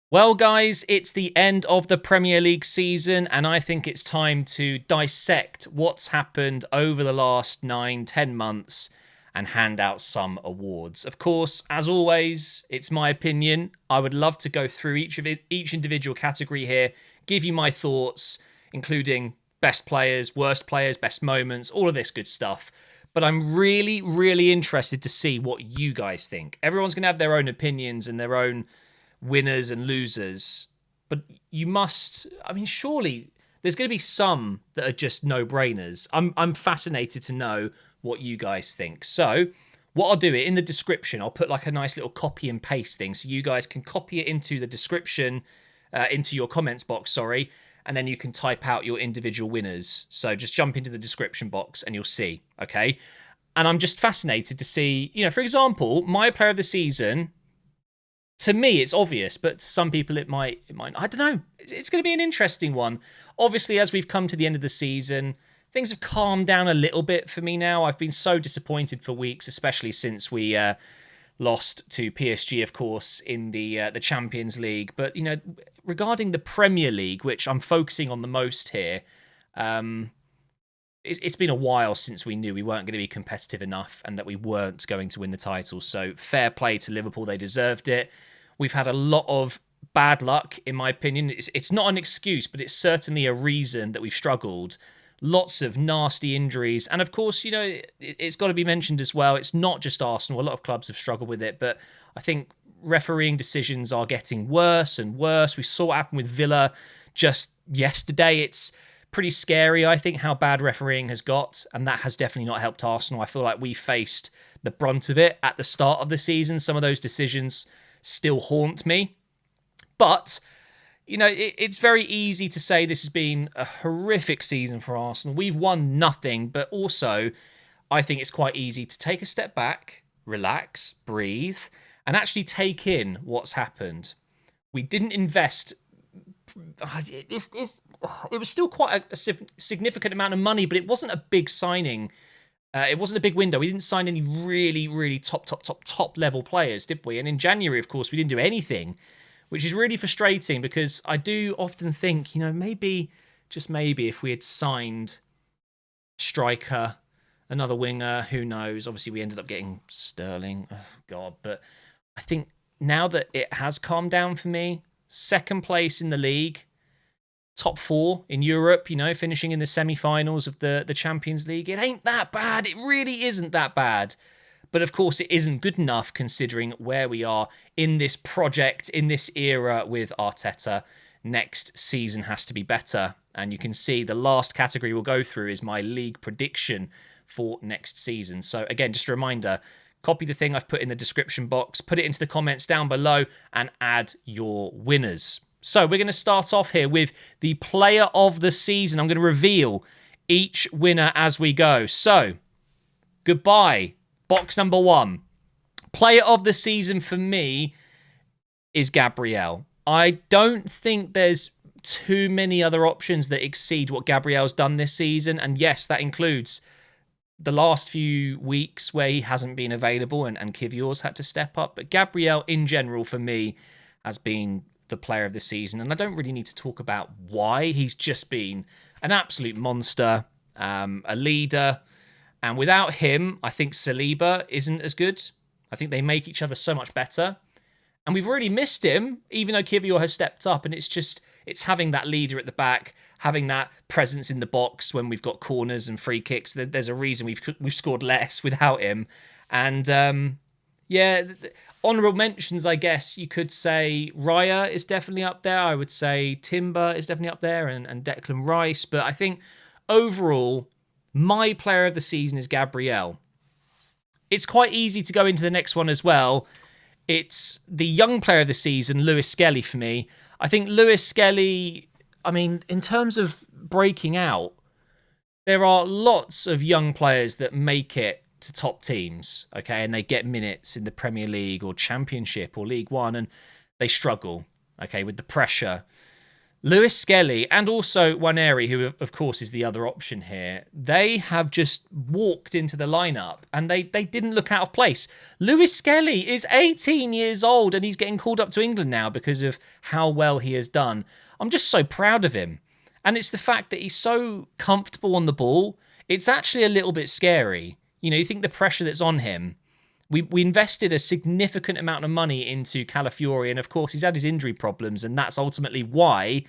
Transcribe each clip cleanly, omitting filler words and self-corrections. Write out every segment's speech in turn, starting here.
Well, guys, it's the end of the Premier League season, and I think it's time to dissect what's happened over the last 9, 10 months and hand out some awards. Of course, as always, it's my opinion. I would love to go through each individual category here, give you my thoughts, including best players, best moments, all of this good stuff. But I'm really, really interested to see what you guys think. Everyone's going to have their own opinions and their own winners and losers. But you must, I mean, surely there's going to be some that are just no-brainers. I'm fascinated to know what you guys think. So what I'll do it in the description, I'll put like a nice little copy and paste thing so you guys can copy it into the description, into your comments box, sorry, and then you can type out your individual winners. So just jump into the description box and you'll see, okay? And I'm just fascinated to see, for example, my player of the season, to me, it's obvious, but to some people it might. I don't know. It's going to be an interesting one. Obviously, as we've come to the end of the season, things have calmed down a little bit for me now. I've been so disappointed for weeks, especially since we lost to PSG, of course, in the Champions League. But regarding the Premier League, which I'm focusing on the most here, it's been a while since we knew we weren't going to be competitive enough and that we weren't going to win the title. So fair play to Liverpool. They deserved it. We've had a lot of bad luck, in my opinion. It's not an excuse, but it's certainly a reason that we've struggled. Lots of nasty injuries. And of course, it's got to be mentioned as well. It's not just Arsenal. A lot of clubs have struggled with it. But I think refereeing decisions are getting worse and worse. We saw what happened with Villa just yesterday. It's pretty scary, I think, how bad refereeing has got, and that has definitely not helped Arsenal. I feel like we faced the brunt of it at the start of the season. Some of those decisions still haunt me. But, it's very easy to say this has been a horrific season for Arsenal. We've won nothing, but also I think it's quite easy to take a step back, relax, breathe, and actually take in what's happened. We didn't invest. It was still quite a significant amount of money, but it wasn't a big signing. It wasn't a big window. We didn't sign any really, really top level players, did we? And in January, of course, we didn't do anything, which is really frustrating because I do often think, maybe, just maybe, if we had signed a striker, another winger, who knows? Obviously, we ended up getting Sterling. Oh, God. But I think now that it has calmed down for me, second place in the league, top four in Europe, finishing in the semi-finals of the Champions League. It ain't that bad. It really isn't that bad. But of course, it isn't good enough considering where we are in this project, in this era with Arteta. Next season has to be better. And you can see the last category we'll go through is my league prediction for next season. So again, just a reminder, copy the thing I've put in the description box, put it into the comments down below, and add your winners. So we're going to start off here with the player of the season. I'm going to reveal each winner as we go. So, goodbye. Box number one. Player of the season for me is Gabriel. I don't think there's too many other options that exceed what Gabriel's done this season. And yes, that includes the last few weeks where he hasn't been available and Kivior's had to step up. But Gabriel, in general, for me, has been the player of the season. And I don't really need to talk about why. He's just been an absolute monster, a leader. And without him, I think Saliba isn't as good. I think they make each other so much better. And we've really missed him, even though Kivior has stepped up. And it's having that leader at the back, having that presence in the box when we've got corners and free kicks. There's a reason we've scored less without him. And honourable mentions, I guess you could say Raya is definitely up there. I would say Timber is definitely up there and Declan Rice. But I think overall, my player of the season is Gabriel. It's quite easy to go into the next one as well. It's the young player of the season, Lewis Skelly, for me. I think Lewis Skelly, in terms of breaking out, there are lots of young players that make it to top teams, okay, and they get minutes in the Premier League or Championship or League One, and they struggle, okay, with the pressure. Lewis Skelly and also Waneri, who of course is the other option here, they have just walked into the lineup and they didn't look out of place. Lewis Skelly is 18 years old and he's getting called up to England now because of how well he has done. I'm just so proud of him. And it's the fact that he's so comfortable on the ball. It's actually a little bit scary. You know, you think the pressure that's on him. We invested a significant amount of money into Calafiori, and of course he's had his injury problems, and that's ultimately why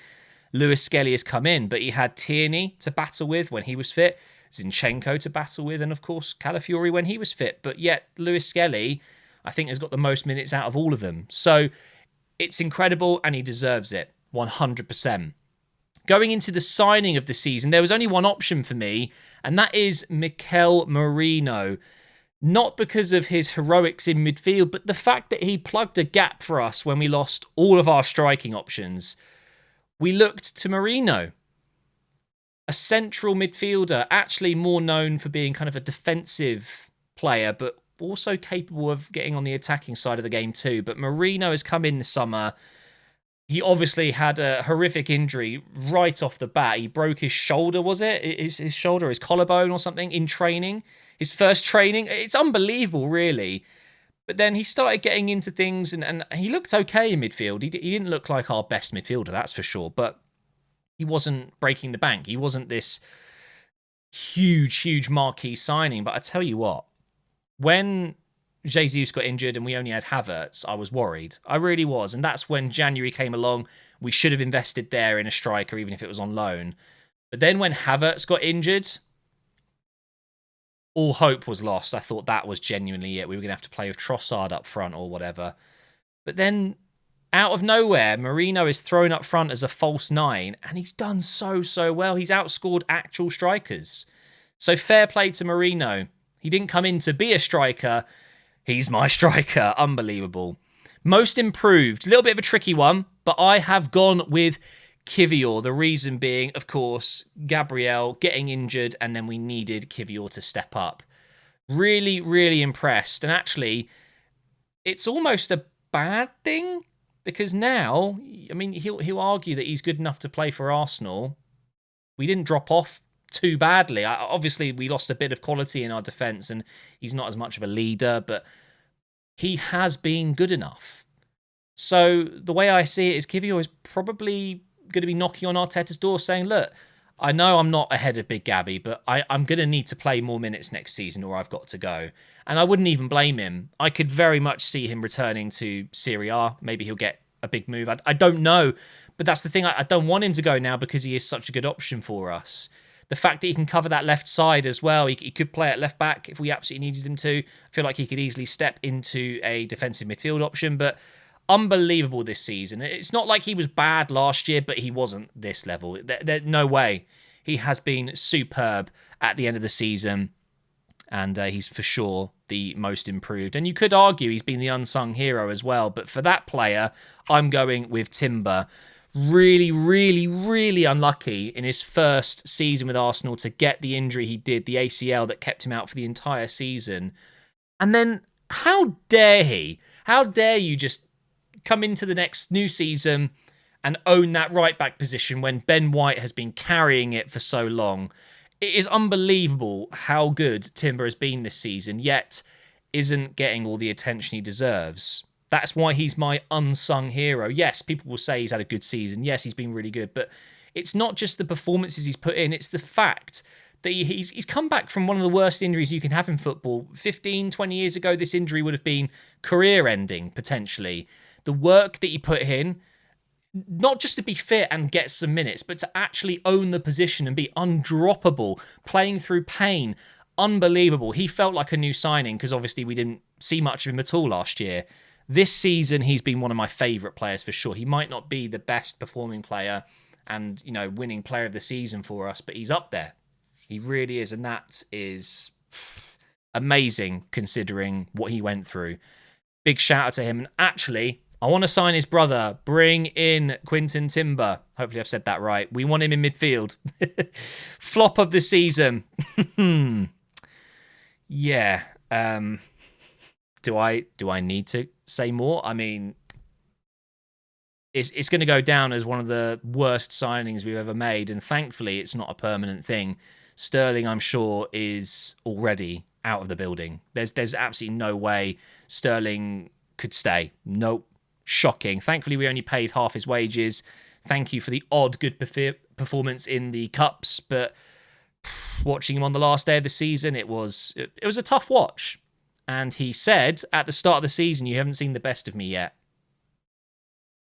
Lewis Skelly has come in. But he had Tierney to battle with when he was fit, Zinchenko to battle with, and of course Calafiori when he was fit. But yet Lewis Skelly, I think, has got the most minutes out of all of them. So it's incredible, and he deserves it 100%. Going into the signing of the season, there was only one option for me, and that is Mikel Merino. Not because of his heroics in midfield, but the fact that he plugged a gap for us when we lost all of our striking options. We looked to Merino, a central midfielder, actually more known for being kind of a defensive player, but also capable of getting on the attacking side of the game too. But Merino has come in this summer. He obviously had a horrific injury right off the bat. He broke his shoulder, was it? His shoulder, his collarbone or something in training. His first training. It's unbelievable, really. But then he started getting into things and he looked okay in midfield. He didn't look like our best midfielder, that's for sure. But he wasn't breaking the bank. He wasn't this huge marquee signing. But I tell you what, when Jesus got injured and we only had Havertz, I was worried. I really was. And that's when January came along. We should have invested there in a striker, even if it was on loan. But then when Havertz got injured, all hope was lost. I thought that was genuinely it. We were going to have to play with Trossard up front or whatever. But then, out of nowhere, Merino is thrown up front as a false nine, and he's done so well. He's outscored actual strikers. So fair play to Merino. He didn't come in to be a striker. He's my striker. Unbelievable. Most improved. A little bit of a tricky one, but I have gone with Kivior. The reason being, of course, Gabriel getting injured, and then we needed Kivior to step up. Really impressed. And actually, it's almost a bad thing because now, I mean, he'll argue that he's good enough to play for Arsenal. We didn't drop off too badly. Obviously, we lost a bit of quality in our defence, and he's not as much of a leader, but he has been good enough. So the way I see it is Kivior is probably going to be knocking on Arteta's door saying, look, I know I'm not ahead of Big Gabby, but I'm going to need to play more minutes next season or I've got to go. And I wouldn't even blame him. I could very much see him returning to Serie A. Maybe he'll get a big move. I don't know. But that's the thing. I don't want him to go now because he is such a good option for us. The fact that he can cover that left side as well. He could play at left back if we absolutely needed him to. I feel like he could easily step into a defensive midfield option. But unbelievable this season. It's not like he was bad last year, but he wasn't this level. No way. He has been superb at the end of the season, and he's for sure the most improved. And you could argue he's been the unsung hero as well, but for that player, I'm going with Timber. Really unlucky in his first season with Arsenal to get the injury he did, the ACL that kept him out for the entire season. And then, how dare he? How dare you just come into the next new season and own that right back position when Ben White has been carrying it for so long? It is unbelievable how good Timber has been this season, yet isn't getting all the attention he deserves. That's why he's my unsung hero. Yes, people will say he's had a good season. Yes, he's been really good, but it's not just the performances he's put in, it's the fact that he's come back from one of the worst injuries you can have in football. 15, 20 years ago, this injury would have been career-ending, potentially. The work that he put in, not just to be fit and get some minutes, but to actually own the position and be undroppable, playing through pain. Unbelievable. He felt like a new signing because obviously we didn't see much of him at all last year. This season, he's been one of my favourite players for sure. He might not be the best performing player and, you know, winning player of the season for us, but he's up there. He really is, and that is amazing considering what he went through. Big shout out to him. And actually, I want to sign his brother. Bring in Quinton Timber. Hopefully I've said that right. We want him in midfield. Flop of the season. Yeah. Do I need to say more? I mean, it's going to go down as one of the worst signings we've ever made. And thankfully, it's not a permanent thing. Sterling, I'm sure, is already out of the building. There's absolutely no way Sterling could stay. Nope. Shocking. Thankfully, we only paid half his wages. Thank you for the odd good performance in the cups, but watching him on the last day of the season, it was a tough watch. And he said at the start of the season, "You haven't seen the best of me yet."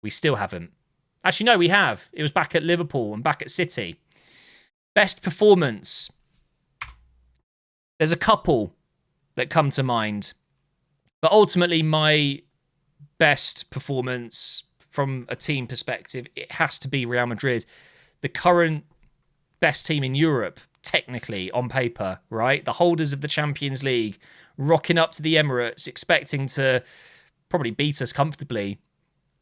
We still haven't. Actually, no, we have. It was back at Liverpool and back at City. Best performance. There's a couple that come to mind. But ultimately, my best performance from a team perspective, it has to be Real Madrid. The current best team in Europe, technically, on paper, right? The holders of the Champions League, rocking up to the Emirates, expecting to probably beat us comfortably.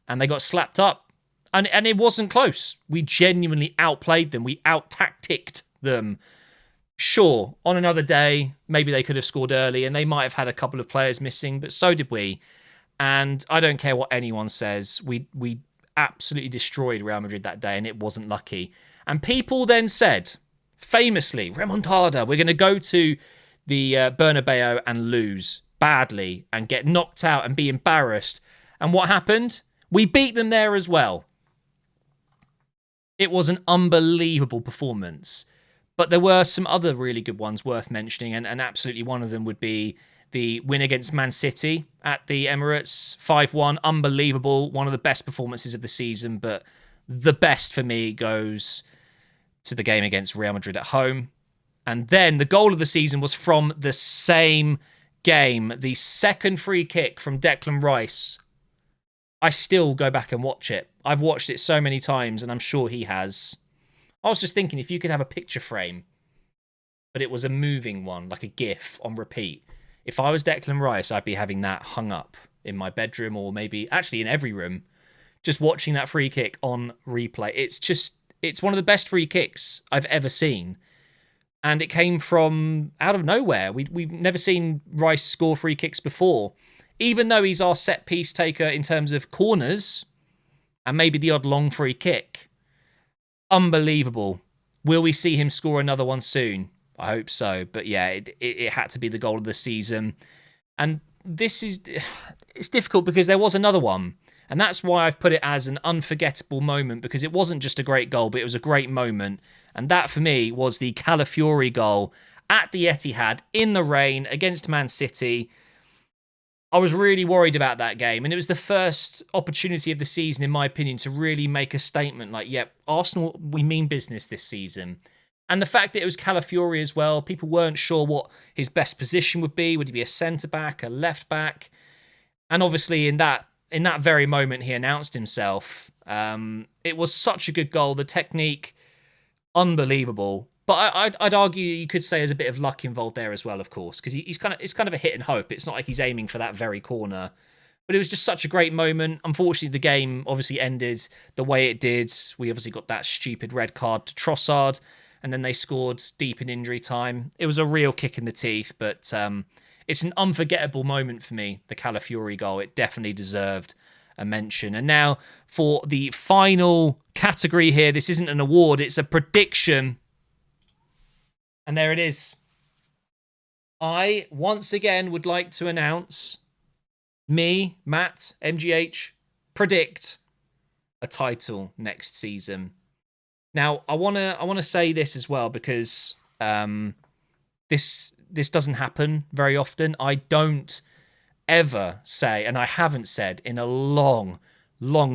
And they got slapped up. And it wasn't close. We genuinely outplayed them. We out-tacticked them. Sure, on another day, maybe they could have scored early and they might have had a couple of players missing, but so did we. And I don't care what anyone says. We absolutely destroyed Real Madrid that day and it wasn't lucky. And people then said, famously, remontada, we're going to go to the Bernabeu and lose badly and get knocked out and be embarrassed. And what happened? We beat them there as well. It was an unbelievable performance. But there were some other really good ones worth mentioning, and absolutely one of them would be the win against Man City at the Emirates, 5-1. Unbelievable. One of the best performances of the season, but the best for me goes to the game against Real Madrid at home. And then the goal of the season was from the same game. The second free kick from Declan Rice. I still go back and watch it. I've watched it so many times, and I'm sure he has. I was just thinking, if you could have a picture frame, but it was a moving one, like a GIF on repeat. If I was Declan Rice, I'd be having that hung up in my bedroom, or maybe actually in every room, just watching that free kick on replay. It's one of the best free kicks I've ever seen. And it came from out of nowhere. We've never seen Rice score free kicks before. Even though he's our set piece taker in terms of corners and maybe the odd long free kick. Unbelievable. Will we see him score another one soon? I hope so. But yeah, it had to be the goal of the season. And it's difficult because there was another one. And that's why I've put it as an unforgettable moment, because it wasn't just a great goal, but it was a great moment. And that for me was the Calafiori goal at the Etihad in the rain against Man City. I was really worried about that game, and it was the first opportunity of the season, in my opinion, to really make a statement like, yep, Arsenal, we mean business this season. And the fact that it was Calafiori as well, people weren't sure what his best position would be. Would he be a centre-back, a left-back? And obviously in that very moment, he announced himself. It was such a good goal. The technique, unbelievable. But I'd argue you could say there's a bit of luck involved there as well, of course, because it's kind of a hit and hope. It's not like he's aiming for that very corner. But it was just such a great moment. Unfortunately, the game obviously ended the way it did. We obviously got that stupid red card to Trossard, and then they scored deep in injury time. It was a real kick in the teeth, but it's an unforgettable moment for me, the Calafiori goal. It definitely deserved a mention. And now for the final category here, this isn't an award, it's a prediction. And there it is. I, once again, would like to announce me, Matt, MGH, predict a title next season. Now, I want to say this as well, because this doesn't happen very often. I don't ever say, and I haven't said in a long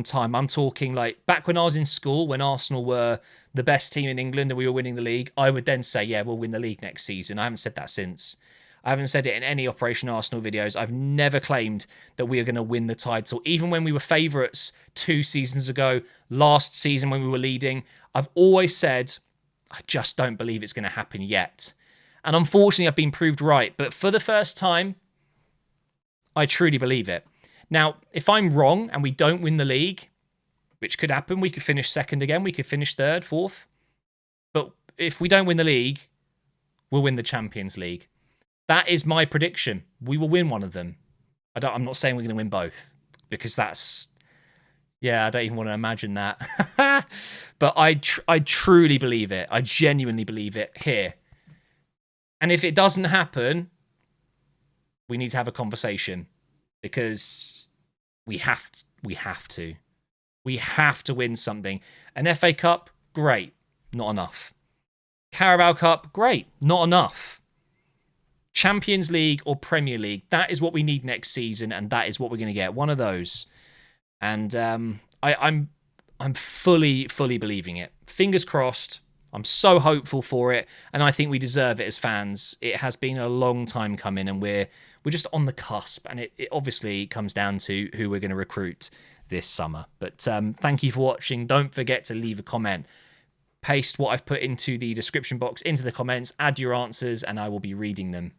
time. I'm talking like back when I was in school, when Arsenal were the best team in England and we were winning the league, I would then say, yeah, we'll win the league next season. I haven't said that since. I haven't said it in any Operation Arsenal videos. I've never claimed that we are going to win the title. Even when we were favourites 2 seasons ago, last season when we were leading, I've always said, I just don't believe it's going to happen yet. And unfortunately, I've been proved right. But for the first time, I truly believe it. Now, if I'm wrong and we don't win the league, which could happen, we could finish second again, we could finish third, fourth. But if we don't win the league, we'll win the Champions League. That is my prediction. We will win one of them. I'm not saying we're going to win both, because that's Yeah, I don't even want to imagine that. But I truly believe it. I genuinely believe it here. And if it doesn't happen, we need to have a conversation because we have to. We have to win something. An FA Cup, great, not enough. Carabao Cup, great, not enough. Champions League or Premier League, that is what we need next season, and that is what we're going to get. One of those. And I'm fully believing it. Fingers crossed. I'm so hopeful for it, and I think we deserve it as fans. It has been a long time coming, and we're just on the cusp. And it obviously comes down to who we're going to recruit this summer. But thank you for watching. Don't forget to leave a comment. Paste what I've put into the description box into the comments. Add your answers, and I will be reading them.